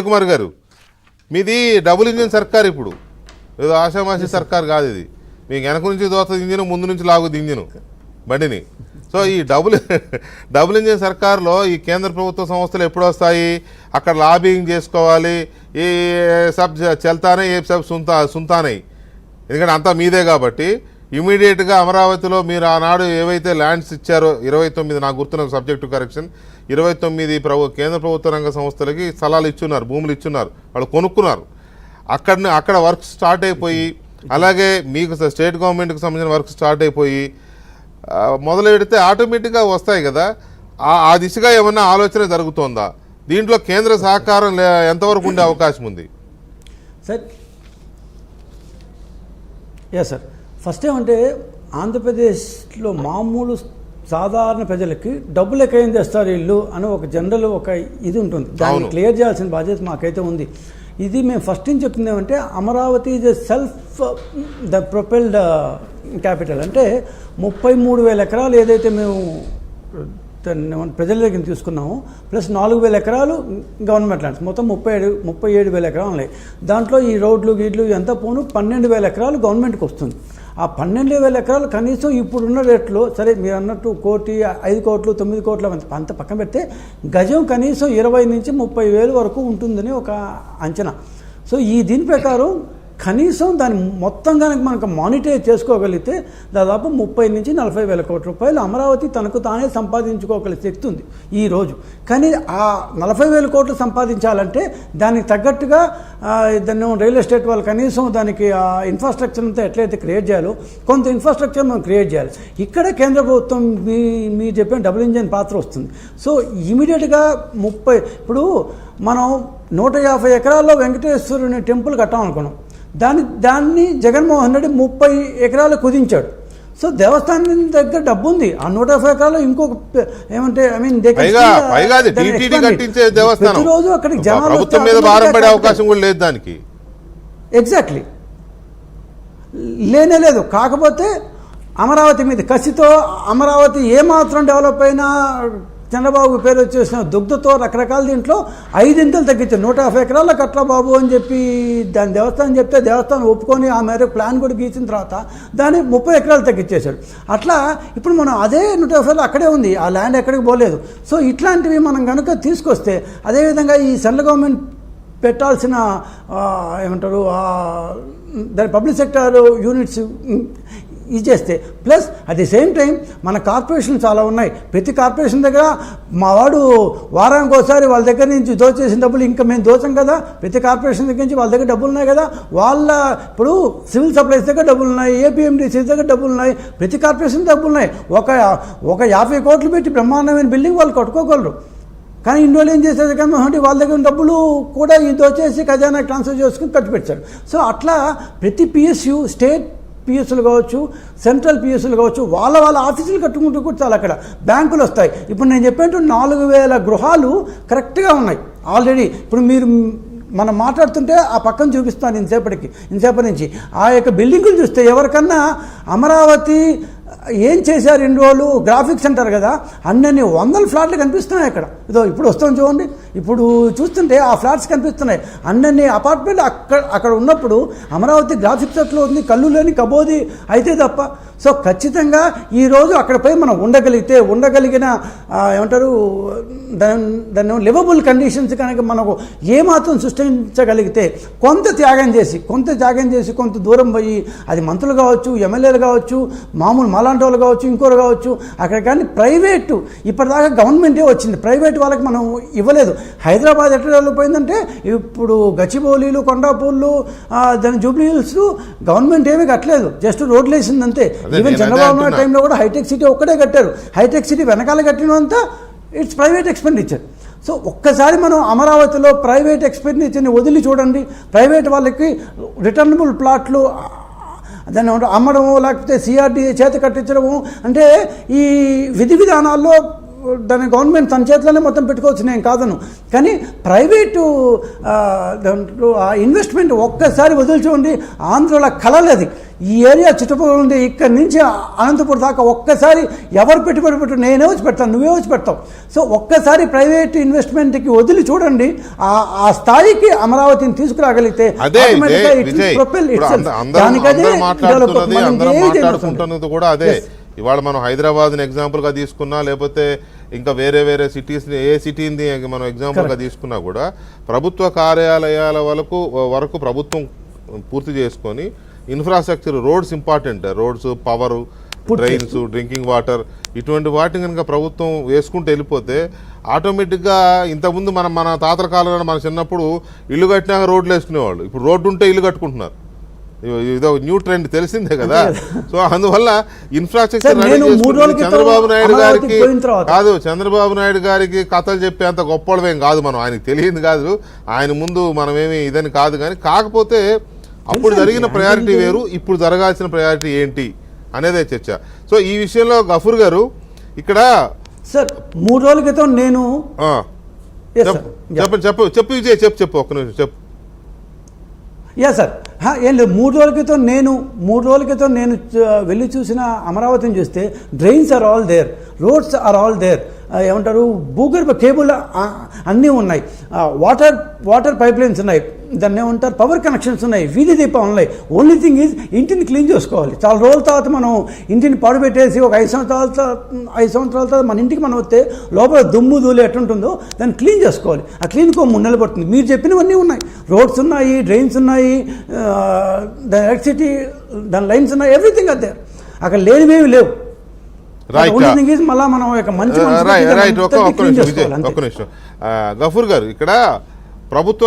కుమార్ గారు, మీది double engine సర్కార్. ఇప్పుడు ఏదో ఆషామాషి సర్కార్ కాదు ఇది. మీకు వెనక నుంచి దోస్తుంది ఇంజిన్, ముందు నుంచి లాగుద్ది ఇంజిన్ బండిని. సో ఈ డబుల్ ఇంజిన్ సర్కార్లో ఈ కేంద్ర ప్రభుత్వ సంస్థలు ఎప్పుడు వస్తాయి? అక్కడ లాబింగ్ చేసుకోవాలి. ఏ సబ్ చల్తానే ఏ సబ్ సుంతానే, ఎందుకంటే అంతా మీదే కాబట్టి ఇమీడియట్గా అమరావతిలో మీరు ఆనాడు ఏవైతే ల్యాండ్స్ ఇచ్చారో 29, నాకు గుర్తున్న సబ్జెక్టు కరెక్షన్, 29 కేంద్ర ప్రభుత్వ రంగ సంస్థలకి స్థలాలు ఇచ్చున్నారు, భూములు ఇచ్చున్నారు, వాళ్ళు కొనుక్కున్నారు. అక్కడ వర్క్ స్టార్ట్ అయిపోయి, అలాగే మీకు స్టేట్ గవర్నమెంట్కి సంబంధించిన వర్క్ స్టార్ట్ అయిపోయి మొదలు పెడితే ఆటోమేటిక్గా వస్తాయి కదా. ఆ దిశగా ఏమన్నా ఆలోచన జరుగుతోందా? దీంట్లో కేంద్ర సహకారం ఎంతవరకు ఉండే అవకాశం ఉంది? సార్ సార్ ఫస్ట్ ఏమంటే ఆంధ్రప్రదేశ్లో మామూలు సాధారణ ప్రజలకి డబ్బులు ఎక్కడేం తెస్తారు ఇల్లు అని ఒక జనరల్ ఒక ఇది ఉంటుంది. దాన్ని క్లియర్ చేయాల్సిన బాధ్యత మాకైతే ఉంది. ఇది మేము ఫస్ట్ నుంచి చెప్తుంది ఏమంటే Amaravati is self the propelled capital. అంటే 33,000 ఎకరాలు ఏదైతే మేము ప్రజల దగ్గర తీసుకున్నాము, ప్లస్ 4,000 ఎకరాలు గవర్నమెంట్ ల్యాండ్స్, మొత్తం 37,000 ఎకరాలు ఉన్నాయి. దాంట్లో ఈ రోడ్లు గీడ్లు ఎంత పోను 12,000 ఎకరాలు గవర్నమెంట్కి వస్తుంది. ఆ 12,000 ఎకరాలు కనీసం ఇప్పుడున్న రేట్లో, సరే మీరు అన్నట్టు 1 కోటి 5 కోట్లు 9 కోట్ల అంత పక్కన పెడితే గజం కనీసం 20 నుంచి 30 వేలు వరకు ఉంటుందని ఒక అంచనా. సో దీని ప్రకారం కనీసం దాన్ని మొత్తం కనుక మనకు మానిటైజ్ చేసుకోగలిగితే దాదాపు 30 నుంచి 40 వేల కోట్ల రూపాయలు అమరావతి తనకు తానే సంపాదించుకోగలిగే శక్తి ఉంది ఈరోజు. కానీ ఆ 40 వేల కోట్లు సంపాదించాలంటే దానికి తగ్గట్టుగా దాన్ని రియల్ ఎస్టేట్ వాళ్ళు కనీసం దానికి ఇన్ఫ్రాస్ట్రక్చర్ అంతా ఎట్లయితే క్రియేట్ చేయాలో కొంత ఇన్ఫ్రాస్ట్రక్చర్ మనం క్రియేట్ చేయాలి. ఇక్కడే కేంద్ర ప్రభుత్వం మీరు చెప్పిన డబుల్ ఇంజిన్ పాత్ర వస్తుంది. సో ఇమీడియట్గా ఇప్పుడు మనం 150 ఎకరాల్లో వెంకటేశ్వరుని టెంపుల్ కట్టామనుకున్నాం. దాన్ని జగన్మోహన్ రెడ్డి 30 ఎకరాలు కుదించాడు. సో దేవస్థానం దగ్గర డబ్బు ఉంది. ఆ 150 ఎకరాలు ఇంకొక ఏమంటే ప్రతిరోజు అక్కడికి జనాలు అవకాశం కూడా లేదు దానికి. ఎగ్జాక్ట్లీ లేనే లేదు. కాకపోతే అమరావతి మీద కసితో అమరావతి ఏమాత్రం డెవలప్ అయినా చంద్రబాబు పేరు వచ్చేసిన దుగ్ధతో రకరకాల దీంట్లో 5 ఇంతలు తగ్గించారు. 150 ఎకరాల కట్ల బాబు అని చెప్పి దాని దేవస్థానం చెప్తే దేవస్థానం ఒప్పుకొని ఆ మేరకు ప్లాన్ కూడా గీసిన తర్వాత దాన్ని 30 ఎకరాలు తగ్గించేశారు. అట్లా ఇప్పుడు మనం అదే 150 అక్కడే ఉంది, ఆ ల్యాండ్ ఎక్కడికి పోలేదు. సో ఇట్లాంటివి మనం కనుక తీసుకొస్తే, అదేవిధంగా ఈ సెంట్రల్ గవర్నమెంట్ పెట్టాల్సిన ఏమంటారు దాని పబ్లిక్ సెక్టర్ యూనిట్స్ ఇచ్చేస్తే, plus at the same time మన కార్పొరేషన్లు చాలా ఉన్నాయి. ప్రతి కార్పొరేషన్ దగ్గర మా వాడు వారానికి ఒకసారి వాళ్ళ దగ్గర నుంచి దోచేసిన డబ్బులు ఇంకా మేము దోచం కదా. ప్రతి కార్పొరేషన్ దగ్గర నుంచి వాళ్ళ దగ్గర డబ్బులు ఉన్నాయి కదా. ఇప్పుడు సివిల్ సప్లైస్ దగ్గర డబ్బులు ఉన్నాయి, ఏపీఎండిసి దగ్గర డబ్బులు ఉన్నాయి, ప్రతి కార్పొరేషన్ డబ్బులు ఉన్నాయి. ఒక 50 కోట్లు పెట్టి బ్రహ్మాండమైన బిల్డింగ్ వాళ్ళు కట్టుకోగలరు. కానీ ఇందులో ఏం చేసేది కానీ వాళ్ళ దగ్గర డబ్బులు కూడా దోచేసి ఖజానా ట్రాన్స్ఫర్ చేసుకుని ఖర్చు పెట్టారు. సో అట్లా ప్రతి పిఎస్యు, స్టేట్ పిఎస్లు కావచ్చు, సెంట్రల్ పిఎస్లు కావచ్చు, వాళ్ళ ఆఫీసులు కట్టుకుంటూ కూడా చాలా అక్కడ బ్యాంకులు వస్తాయి. ఇప్పుడు నేను చెప్పినట్టు 4,000 గృహాలు కరెక్ట్గా ఉన్నాయి ఆల్రెడీ. ఇప్పుడు మనం మాట్లాడుతుంటే ఆ పక్కన చూపిస్తాను ఇంతసేపటి నుంచి ఆ యొక్క బిల్డింగులు చూస్తే ఎవరికన్నా అమరావతి ఏం చేశారు ఇన్ని రోజులు గ్రాఫిక్స్ అంటారు కదా, అన్ని 100 ఫ్లాట్లు కనిపిస్తున్నాయి అక్కడ. ఇప్పుడు వస్తాం చూడండి, ఇప్పుడు చూస్తుంటే ఆ ఫ్లాట్స్ కనిపిస్తున్నాయి. అన్ని అపార్ట్మెంట్లు అక్కడ ఉన్నప్పుడు అమరావతి గ్రాఫిక్స్ అట్లా ఉంది, కళ్ళు లేని కబోది అయితే తప్ప. సో ఖచ్చితంగా ఈరోజు అక్కడ పోయి మనం ఉండగలిగిన ఏమంటారు దాన్ని లివబుల్ కండిషన్స్ కనుక మనకు ఏమాత్రం సృష్టించగలిగితే, కొంత త్యాగం చేసి కొంత దూరం పోయి, అది మంత్రులు కావచ్చు, ఎమ్మెల్యేలు కావచ్చు, మామూలు మాలాంటి వాళ్ళు కావచ్చు, ఇంకోరు కావచ్చు, అక్కడ కానీ ప్రైవేటు ఇప్పటిదాకా గవర్నమెంటే వచ్చింది, ప్రైవేట్ వాళ్ళకి మనం ఇవ్వలేదు. హైదరాబాద్ ఎట్లా డెవలప్ అయిందంటే ఇప్పుడు గచ్చిబౌలీలు, కొండాపూర్లు, దాని జూబ్లీ హిల్స్ గవర్నమెంట్ ఏమీ కట్టలేదు, జస్ట్ రోడ్లు వేసింది అంతే. ఈవెన్ చంద్రబాబు నాయుడు టైంలో కూడా హైటెక్ సిటీ ఒక్కటే కట్టారు. హైటెక్ సిటీ వెనకాల కట్టినంతా ఇట్స్ ప్రైవేట్ ఎక్స్పెండిచర్. సో ఒక్కసారి మనం అమరావతిలో ప్రైవేట్ ఎక్స్పెండిచర్ని వదిలి చూడండి. ప్రైవేట్ వాళ్ళకి రిటర్నబుల్ ప్లాట్లు దాన్ని అమ్మడము, లేకపోతే సిఆర్డీఏ చేత కట్టించడము, అంటే ఈ విధి విధానాల్లో దాని గవర్నమెంట్ తన చేతిలోనే మొత్తం పెట్టుకోవచ్చు, నేను కాదను. కానీ ప్రైవేటు దాంట్లో ఆ ఇన్వెస్ట్మెంట్ ఒక్కసారి వదిలి చూడండి. ఆంధ్రలో కలలేదు ఈ ఏరియా చుట్టుపక్కల ఉంది, ఇక్కడి నుంచి అనంతపురం దాకా ఒక్కసారి ఎవరు పెట్టుబడి పెట్టు, నేనే వచ్చి పెడతాను, నువ్వే వచ్చి పెడతావు. సో ఒక్కసారి ప్రైవేట్ ఇన్వెస్ట్మెంట్కి వదిలి చూడండి. ఆ స్థాయికి అమరావతిని తీసుకురాగలిగితే మాట్లాడుకుంటున్నది కూడా అదే. ఇవాళ మనం హైదరాబాద్ని ఎగ్జాంపుల్గా తీసుకున్నా, లేకపోతే ఇంకా వేరే వేరే సిటీస్ని, ఏ సిటీని మనం ఎగ్జాంపుల్గా తీసుకున్నా కూడా ప్రభుత్వ కార్యాలయాల వరకు ప్రభుత్వం పూర్తి చేసుకొని infrastructure, roads important, roads, power, drains, drinking water, ఇటువంటి వాటిని కనుక ప్రభుత్వం వేసుకుంటూ వెళ్ళిపోతే ఆటోమేటిక్గా ఇంతకుముందు మన తాతల కాలంలో మన చిన్నప్పుడు ఇల్లు కట్టినాక రోడ్లు వేసుకునేవాళ్ళు, ఇప్పుడు రోడ్డు ఉంటే ఇల్లు కట్టుకుంటున్నారు. ఇదో న్యూ ట్రెండ్ తెలిసిందే కదా. సో అందువల్ల ఇన్ఫ్రాస్ట్రక్చర్ చంద్రబాబు నాయుడు గారికి కథలు చెప్పేంత గొప్పవేం కాదు మనం, ఆయనకి తెలియదు కాదు, ఆయన ముందు మనమేమి ఇదని కాదు. కానీ కాకపోతే అప్పుడు జరిగిన ప్రయారిటీ వేరు, ఇప్పుడు జరగాల్సిన ప్రయారిటీ ఏంటి అనేదే చర్చ. సో ఈ విషయంలో గఫూర్ గారు ఇక్కడ సార్ 3 రోజుల క్రితం నేను చెప్పు విజయ్, చెప్పు ఒక్క నిమిషం చెప్పు. సార్ ఏం లేదు, 3 రోజుల క్రితం నేను వెళ్ళి చూసిన అమరావతిని చూస్తే drains are all there, roads are all there, ఏమంటారు భూగర్భ కేబుల్ అన్నీ ఉన్నాయి, వాటర్ పైప్ లైన్స్ ఉన్నాయి, దాన్ని ఏమంటారు పవర్ కనెక్షన్స్ ఉన్నాయి, వీధి దీపం ఉన్నాయి. ఓన్లీ థింగ్ ఈజ్ ఇంటిని క్లీన్ చేసుకోవాలి. చాలా రోజుల తర్వాత మనం ఇంటిని పాడుపెట్టేసి ఒక 5 సంవత్సరాల తర్వాత మన ఇంటికి మనం వస్తే లోపల దుమ్ము ధూళి ఎట్లుంటుందో దాన్ని క్లీన్ చేసుకోవాలి. ఆ క్లీన్కి 3 నెలలు పడుతుంది. మీరు చెప్పినవన్నీ ఉన్నాయి, రోడ్స్ ఉన్నాయి, డ్రైన్స్ ఉన్నాయి, దాని ఎలక్ట్రిసిటీ, దాని లైన్స్ ఉన్నాయి, ఎవ్రీథింగ్ అదే. అక్కడ లేనివేవి లేవు. మళ్ళీ మనం మంచి గఫూర్ గారు ఇక్కడ ప్రభుత్వ